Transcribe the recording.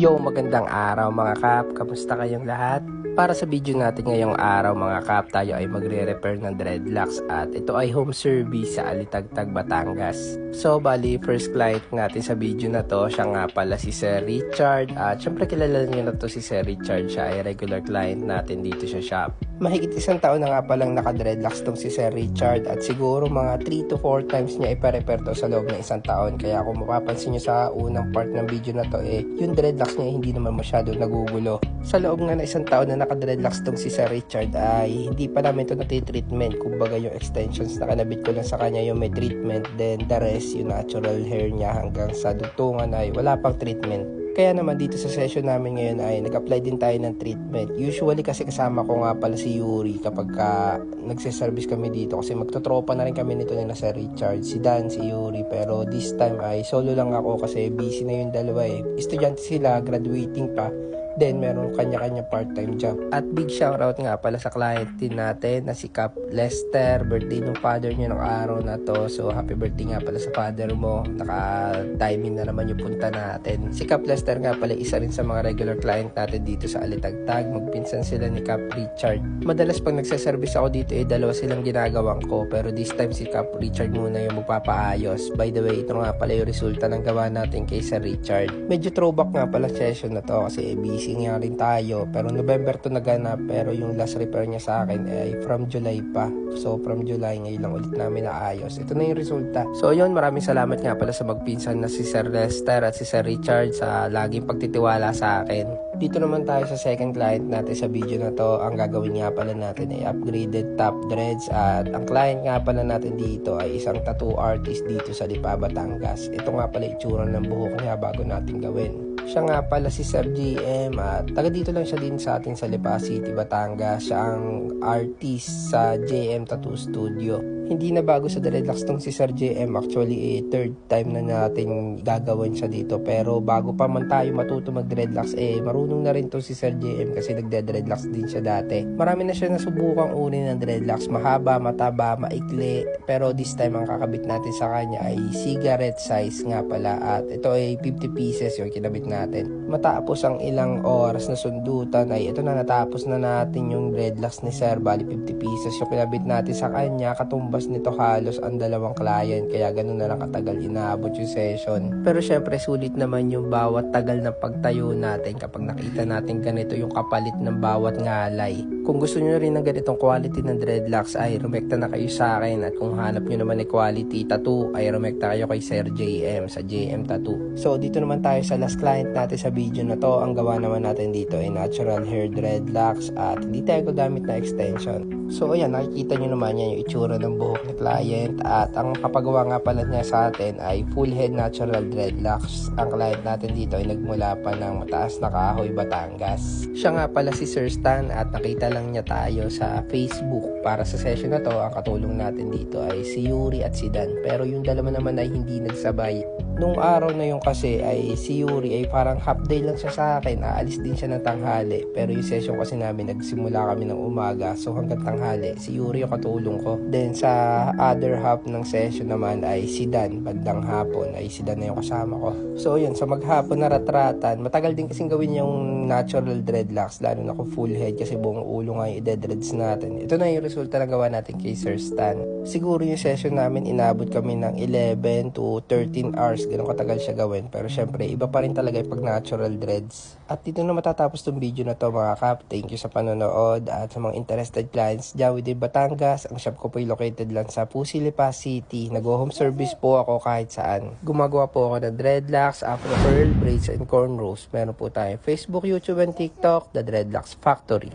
Yo, magandang araw mga kap, kamusta kayong lahat? Para sa video natin ngayong araw mga kap, tayo ay magre-repair ng dreadlocks at ito ay home service sa Alitagtag, Batangas. So bali, first client natin sa video na to, siya nga pala si Sir Richard at syempre kilala niyo na to si Sir Richard, siya ay regular client natin dito sa shop. Mahigit isang taon na nga palang naka-dreadlocks tong si Sir Richard at siguro mga 3 to 4 times niya ipa-repair to sa loob ng isang taon. Kaya kung mapapansin niyo sa unang part ng video na to yung dreadlocks niya hindi naman masyado nagugulo. Sa loob nga na isang taon na naka-dreadlocks tong si Sir Richard ay hindi pa namin ito natitreatment. Kumbaga yung extensions na kanabit ko lang sa kanya yung may treatment, then the rest yung natural hair niya hanggang sa dugtungan ay wala pang treatment. Kaya naman dito sa session namin ngayon ay nag-apply din tayo ng treatment. Usually kasi kasama ko nga pala si Yuri kapag nagsiservice kami dito kasi magtotropa na rin kami nito nila Sir Richard, si Dan, si Yuri. Pero this time ay solo lang ako kasi busy na yung dalawa Estudyante sila, graduating pa. Then meron kanya-kanya part-time job. At big shoutout nga pala sa client din natin na si Cap Lester. Birthday ng father niya ng araw na to. So happy birthday nga pala sa father mo. Naka-timing na naman yung punta natin. Si Cap Lester nga pala isa rin sa mga regular client natin dito sa Alitagtag. Magpinsan sila ni Cap Richard. Madalas pag nagsaservice ako dito dalawa silang ginagawang ko. Pero this time si Cap Richard muna yung magpapaayos. By the way, ito nga pala yung resulta ng gawa natin kay Sir Richard. Medyo throwback nga pala session na to kasi busy nga rin tayo, pero November to naganap, pero yung last repair niya sa akin ay from July pa. So from July ngayon lang ulit namin naayos. Ito na yung resulta. So yun, maraming salamat nga pala sa magpinsan na si Sir Lester at si Sir Richard sa laging pagtitiwala sa akin. Dito naman tayo sa second client natin sa video na to. Ang gagawin nga pala natin ay upgraded top dreads at ang client nga pala natin dito ay isang tattoo artist dito sa Lipa, Batangas. Ito nga pala itsura ng buhok niya bago natin gawin. Siya nga pala si Sir GM at taga dito lang siya din sa atin sa Lipa City, Batangas. Siya ang artist sa JM Tattoo Studio. Hindi na bago sa dreadlocks tong si Sir JM. Actually, third time na natin gagawin siya dito. Pero bago pa man tayo matuto mag-dreadlocks, marunong na rin tong si Sir JM kasi nagde-dreadlocks din siya dati. Marami na siya nasubukang uri ng dreadlocks. Mahaba, mataba, maikli. Pero this time, ang kakabit natin sa kanya ay cigarette size nga pala. At ito ay 50 pieces yung kinabit natin. Matapos ang ilang oras na sundutan ay ito na, natapos na natin yung dreadlocks ni Sir. Bali 50 pieces yung kinabit natin sa kanya. Katumbas nito halos ang dalawang client, kaya ganun na lang katagal inaabot yung session. Pero syempre sulit naman yung bawat tagal ng pagtayo natin kapag nakita natin ganito yung kapalit ng bawat ngalay. Kung gusto nyo rin ng ganitong quality ng dreadlocks ay rumekta na kayo sa akin, at kung hanap nyo naman ng quality tattoo ay rumekta kayo kay Sir JM sa JM Tattoo. So dito naman tayo sa last client natin sa video na to. Ang gawa naman natin dito ay natural hair dreadlocks at hindi tayo gagamit na extension. So ayan, nakikita nyo naman yan yung itsura ng buhok ni client at ang kapagawa nga pala niya sa atin ay full head natural dreadlocks. Ang client natin dito ay nagmula pa ng Mataas na Kahoy, Batangas. Siya nga pala si Sir Stan at nakita lang niya tayo sa Facebook. Para sa session na to, ang katulong natin dito ay si Yuri at si Dan, pero yung dalawa naman ay hindi nagsabay. Nung araw na yun kasi ay si Yuri ay parang half day lang siya sa akin, aalis din siya ng tanghali, pero yung session kasi namin nagsimula kami ng umaga, so hanggang tanghali si Yuri yung katulong ko. Then sa other half ng session naman ay si Dan, bandang hapon ay si Dan na yung kasama ko. So yun, sa maghapon na ratratan, matagal din kasing gawin yung natural dreadlocks, lalo na kung full head kasi buong ulo nga yung i-dreads natin. Ito na yung resulta na gawa natin kay Sir Stan. Siguro yung session namin inabot kami ng 11 to 13 hours, ganun katagal siya gawin. Pero syempre, iba pa rin talaga yung pag natural dreads. At dito na matatapos tong video na to mga kap. Thank you sa panonood at sa mga interested clients dyan within Batangas. Ang shop ko po ay located lang sa Pusi, Lipa City. Nag-home service po ako kahit saan. Gumagawa po ako ng dreadlocks, afro curl, braids, and cornrows. Meron po tayo Facebook, YouTube, and TikTok, The Dreadlocks Factory.